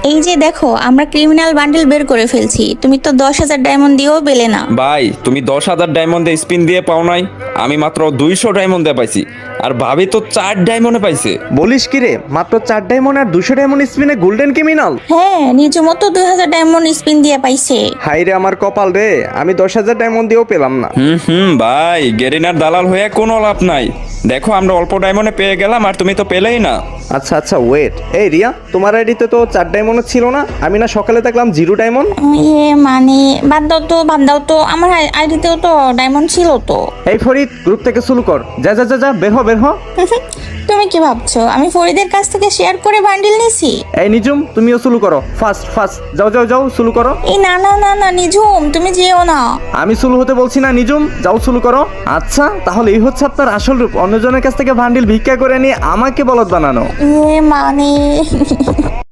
এই যে দেখো, আমরা ক্রিমিনাল বান্ডেল বের করে ফেলছি। তুমি তো 10,000 ডায়মন্ড দিয়েও পেলে না। ভাই তুমি 10,000 ডায়মন্ডে স্পিন দিয়ে পাও নাই, আমি মাত্র 200 ডায়মন্ডে পাইছি। আর ভাবি তো 4 ডায়মন্ডে পাইছে। বলিস কি রে, মাত্র 4 ডায়মন্ড আর 200 ডায়মন্ড স্পিনে গোল্ডেন ক্রিমিনাল? হ্যাঁ, নিজ মতো 2,000 ডায়মন্ড স্পিন দিয়ে পাইছে। হাই রে আমার কপাল রে, আমি 10,000 ডায়মন্ড দিয়েও পেলাম না। ভাই গেরিনার দালাল হয়ে কোনো লাভ নাই। দেখো আমরা অল্প ডায়মন্ডে পেয়ে গেলাম আর তুমি তো পেলেই না। আচ্ছা আচ্ছা ওয়েট, এই রিয়া তোমার আইডিতে তো 4 ডায়মন্ড ছিল না? আমি না সকালে দেখলাম 0 ডায়মন্ড। মানে বাদ দাও তো, আমার আইডিতেও তো ডায়মন্ড ছিল তো। এই ফরিদ, গ্রুপ থেকে শুরু কর। যা যা যা যা, বের হ বের হ। তুমি কি ভাবছো আমি ফরিদের কাছ থেকে শেয়ার করে বান্ডিল নিছি? এই নিজুম, তুমিও শুরু করো। ফাস্ট ফাস্ট, যাও যাও যাও, শুরু করো। এই না না না না নিঝুম, তুমি যেও না। আমি শুরু হতে বলছি না নিজুম, যাও শুরু করো। আচ্ছা তাহলে এই হচ্ছে আপনার আসল রূপ, অন্যজনের কাছ থেকে বান্ডিল ভিক্ষা করে নিয়ে আমাকে বলদ বানানো। মানে